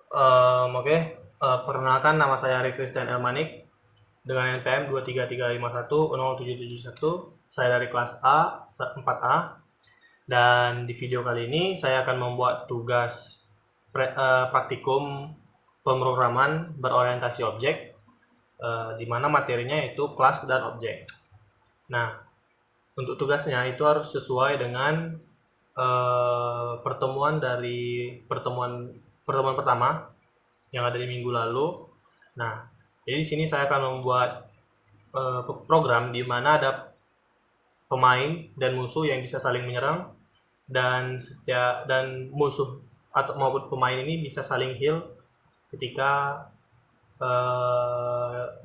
Oke, perkenalkan nama saya Ari Christian Elmanik dengan NPM 233510771. Saya dari kelas A 4A, dan di video kali ini saya akan membuat tugas praktikum pemrograman berorientasi objek, di mana materinya itu kelas dan objek. Nah, untuk tugasnya itu harus sesuai dengan pertemuan pertama yang ada di minggu lalu. Nah, jadi di sini saya akan membuat program di mana ada pemain dan musuh yang bisa saling menyerang, dan musuh atau maupun pemain ini bisa saling heal ketika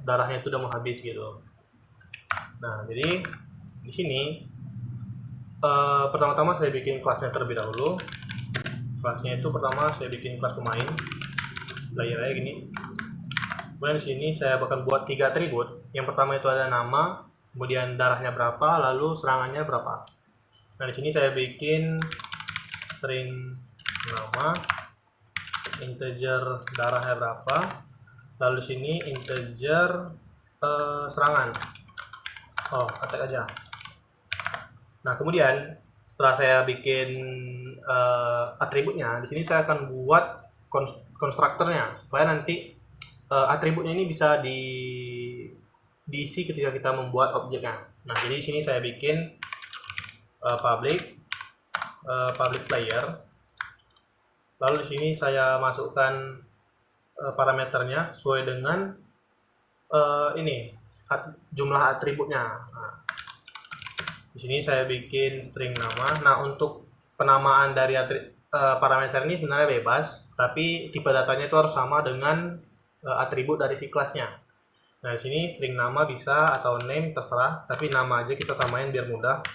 darahnya itu udah mau habis gitu. Nah, jadi di sini pertama-tama saya bikin kelasnya terlebih dahulu. Kelasnya itu pertama saya bikin kelas pemain, layernya gini. Kemudian di sini saya bakal buat 3 atribut. Yang pertama itu ada nama, kemudian darahnya berapa, lalu serangannya berapa. Nah, di sini saya bikin string nama, integer darahnya berapa, lalu di sini integer serangan. Attack aja. Nah, kemudian setelah saya bikin atributnya, di sini saya akan buat konstruktornya supaya nanti atributnya ini bisa diisi ketika kita membuat objeknya. Nah, jadi di sini saya bikin public player. Lalu di sini saya masukkan parameternya sesuai dengan jumlah atributnya. Nah, di sini saya bikin string nama. Nah, untuk penamaan dari parameter ini sebenarnya bebas, tapi tipe datanya itu harus sama dengan atribut dari si kelasnya. Nah, di sini string nama bisa atau name terserah, tapi nama aja kita samain biar mudah.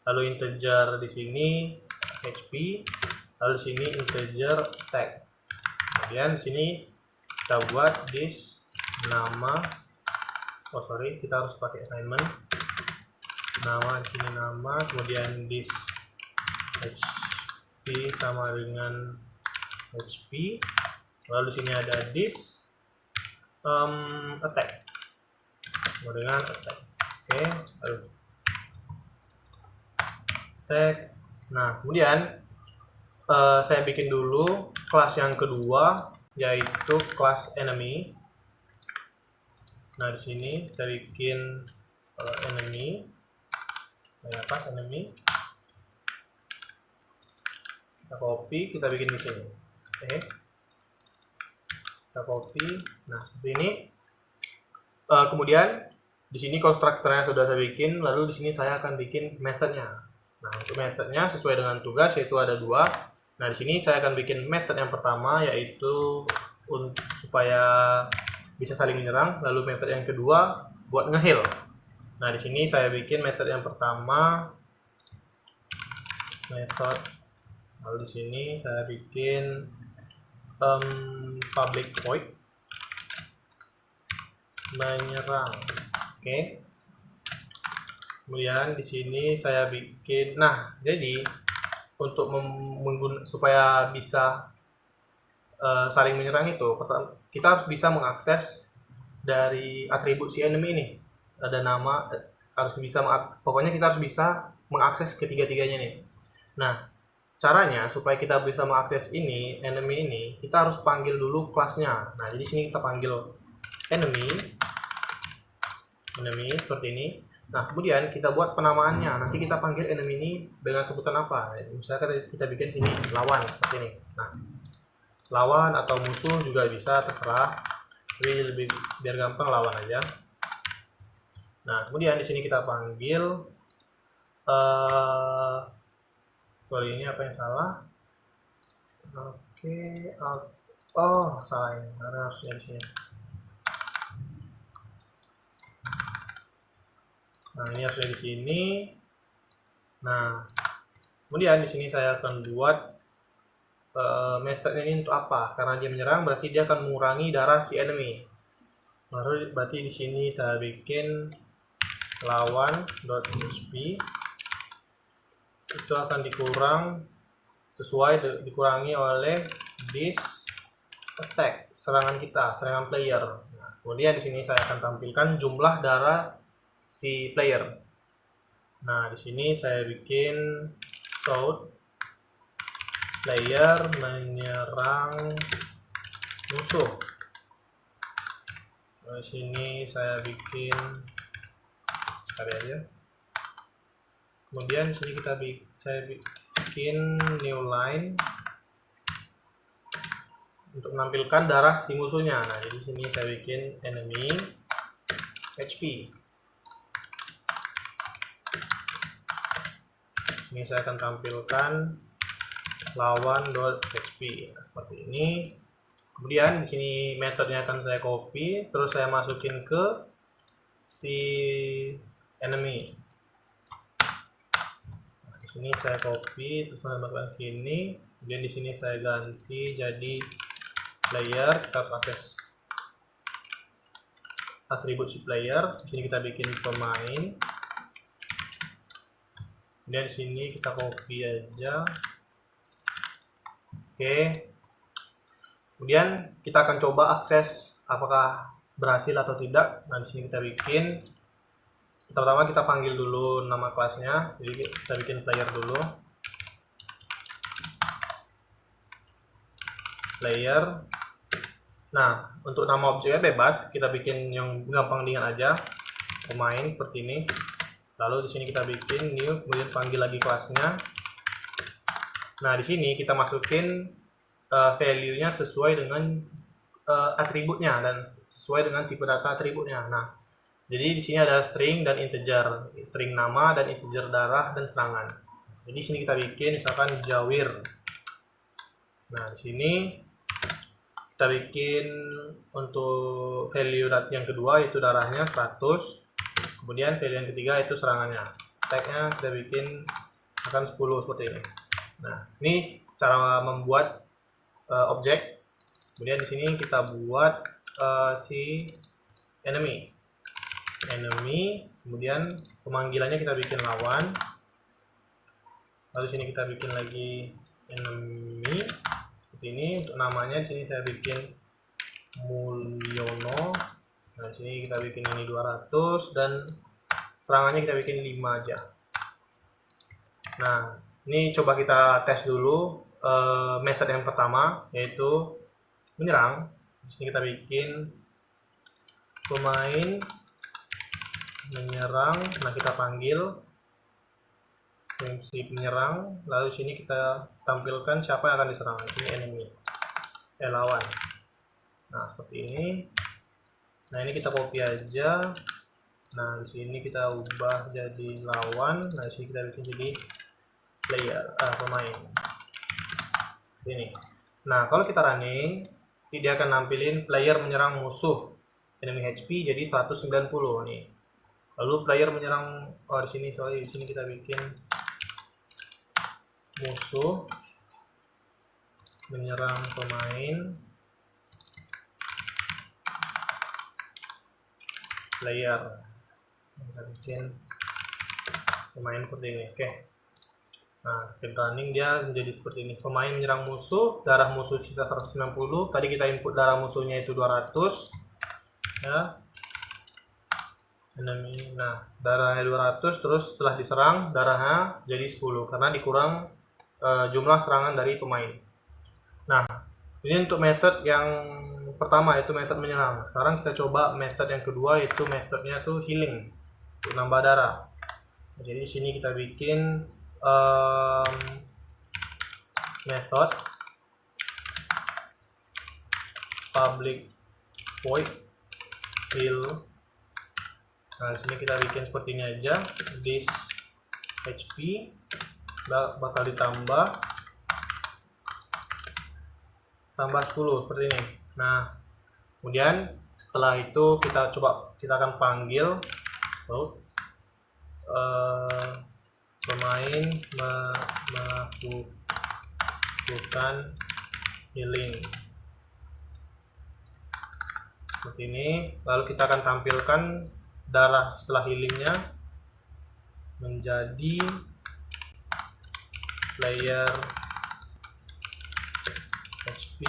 Lalu integer di sini HP, lalu di sini integer tag. Kemudian di sini kita buat this nama. Kita harus pakai assignment. Nama di sini nama, kemudian this HP sama dengan HP. Lalu di sini ada this attack dengan attack. Oke, lalu attack. Nah, kemudian saya bikin dulu kelas yang kedua, yaitu kelas enemy. Nah, di sini saya bikin enemy, kelas enemy. Kita copy, kita bikin di sini. Oke. Kita copy. Nah, seperti ini. Kemudian di sini konstruktornya sudah saya bikin, lalu di sini saya akan bikin methodnya. Nah, untuk methodnya sesuai dengan tugas, yaitu ada 2. Nah, di sini saya akan bikin method yang pertama, yaitu supaya bisa saling menyerang, lalu method yang kedua buat ngeheal. Nah, di sini saya bikin method yang pertama, method, lalu di sini saya bikin public void menyerang. Oke. Kemudian di sini saya bikin, nah, jadi untuk supaya bisa saling menyerang itu, kita harus bisa mengakses dari atribut si enemy ini. Ada nama, harus bisa pokoknya kita harus bisa mengakses ketiga-tiganya nih. Nah, caranya supaya kita bisa mengakses enemy ini, kita harus panggil dulu kelasnya. Nah, jadi sini kita panggil enemy seperti ini. Nah, kemudian kita buat penamaannya. Nanti kita panggil enemy ini dengan sebutan apa? Misalnya kita bikin sini lawan seperti ini. Nah, lawan atau musuh juga bisa, terserah. Tapi biar gampang lawan aja. Nah, kemudian di sini kita panggil ini apa yang salah? Oke, salah ini. Harusnya di sini. Nah, ini harusnya di sini. Nah, kemudian di sini saya akan buat metode ini untuk apa? Karena dia menyerang, berarti dia akan mengurangi darah si enemy. Baru berarti di sini saya bikin lawan.hp, itu akan dikurangi oleh this attack, serangan kita, serangan player. Nah, kemudian di sini saya akan tampilkan jumlah darah si player. Nah, di sini saya bikin shout player menyerang musuh. Di sini saya bikin sekali aja. Kemudian di sini saya bikin new line untuk menampilkan darah si musuhnya. Nah, jadi sini saya bikin enemy HP. Ini saya akan tampilkan lawan.hp. Nah, seperti ini. Kemudian di sini metodenya akan saya copy, terus saya masukin ke si enemy. Nah, di sini saya copy, terus saya masukkan sini. Kemudian di sini saya ganti jadi player. Kita harus akses atribut si player. Di sini kita bikin pemain. Kemudian di sini kita copy aja. Oke. Kemudian kita akan coba akses apakah berhasil atau tidak. Nah, di sini kita bikin. Pertama kita panggil dulu nama kelasnya. Jadi kita bikin player dulu. Player. Nah, untuk nama objeknya bebas. Kita bikin yang gampang ringan aja. Pemain seperti ini. Lalu di sini kita bikin new, kemudian panggil lagi kelasnya. Nah, di sini kita masukin value-nya sesuai dengan atributnya dan sesuai dengan tipe data atributnya. Nah, jadi di sini ada string dan integer, string nama dan integer darah dan serangan. Jadi di sini kita bikin misalkan Jawir. Nah, di sini kita bikin untuk value yang kedua itu darahnya 100. Kemudian value yang ketiga itu serangannya. Tag-nya kita bikin akan 10 seperti ini. Nah, ini cara membuat objek. Kemudian di sini kita buat si enemy. Kemudian pemanggilannya kita bikin lawan. Lalu sini kita bikin lagi enemy seperti ini. Untuk namanya di sini saya bikin Mulyono. Nah, di sini kita bikin ini 200 dan serangannya kita bikin 5 aja. Nah, ini coba kita tes dulu method yang pertama, yaitu menyerang. Di sini kita bikin pemain menyerang. Nah, kita panggil fungsi penyerang. Lalu sini kita tampilkan siapa yang akan diserang. Ini enemy, lawan. Nah, seperti ini. Nah, ini kita copy aja. Nah, di sini kita ubah jadi lawan. Nah, di sini kita bikin jadi player, pemain. Seperti ini. Nah, kalau kita running, tidak akan nampilin player menyerang musuh enemy HP jadi 190 nih. Lalu player menyerang di sini, sorry, di sini kita bikin musuh menyerang pemain player. Kita bikin pemain seperti ini. Oke. Nah, kita running dia menjadi seperti ini. Pemain menyerang musuh, darah musuh sisa 190. Tadi kita input darah musuhnya itu 200. Ya. Nah, darahnya 200, terus setelah diserang darahnya jadi 10 karena dikurang jumlah serangan dari pemain. Nah, ini untuk metode yang pertama itu metode menyerang. Sekarang kita coba metode yang kedua, yaitu metodenya tuh healing, untuk nambah darah. Jadi di sini kita bikin method public void heal. Nah, di sini kita bikin seperti ini aja. This HP bakal ditambah 10 seperti ini. Nah, kemudian setelah itu kita akan panggil pemain melakukan healing seperti ini. Lalu kita akan tampilkan darah setelah healingnya menjadi player HP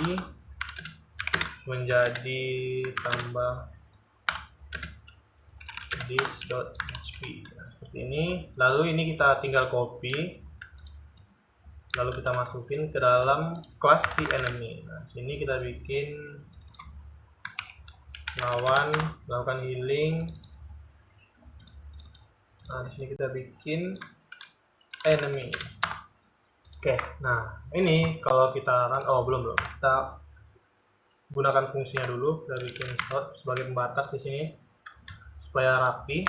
menjadi tambah this.hp. Nah, seperti ini. Lalu ini kita tinggal copy, lalu kita masukin ke dalam kelas si enemy. Nah, sini kita bikin lawan, lakukan healing. Nah, di sini kita bikin enemy. Oke, nah ini kalau kita run, belum, kita gunakan fungsinya dulu. Kita bikin slot sebagai pembatas di sini supaya rapi.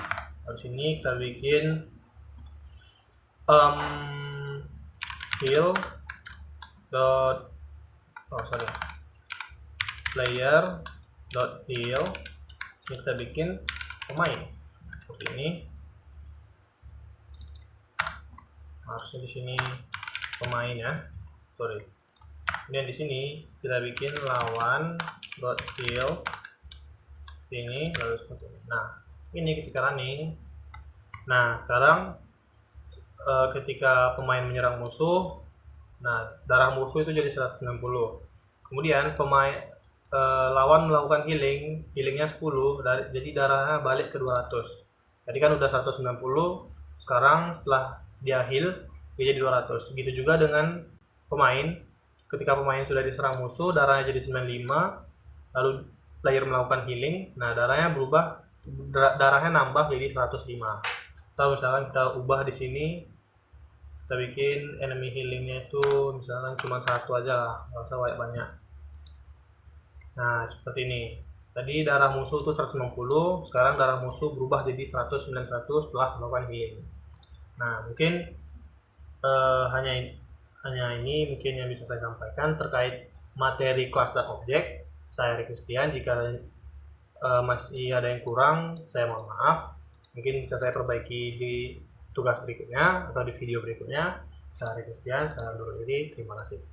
Di sini kita bikin heal dot player dot heal. Ini kita bikin pemain seperti ini. Harusnya di sini pemain ya, kemudian di sini kita bikin lawan dot heal ini, lalu seperti ini. Nah ini ketika running. Nah sekarang ketika pemain menyerang musuh, nah darah musuh itu jadi 190. Kemudian pemain lawan melakukan healingnya 10, jadi darahnya balik ke 200. Tadi kan udah 190, sekarang setelah dia heal dia jadi 200. Begitu juga dengan pemain, ketika pemain sudah diserang musuh darahnya jadi 95, lalu player melakukan healing, nah darahnya nambah jadi 105. Atau misalkan kita ubah di sini, kita bikin enemy healingnya itu misalkan cuma 1 aja lah, nggak usah banyak. Nah seperti ini. Tadi darah musuh itu 190, sekarang darah musuh berubah jadi 191 setelah melakukan healing. Nah mungkin hanya ini mungkin yang bisa saya sampaikan terkait materi kelas dan objek. Saya Rik Kristian. Jika masih ada yang kurang, saya mohon maaf. Mungkin bisa saya perbaiki di tugas berikutnya atau di video berikutnya. Saya Rik Kristian, saya undur diri. Terima kasih.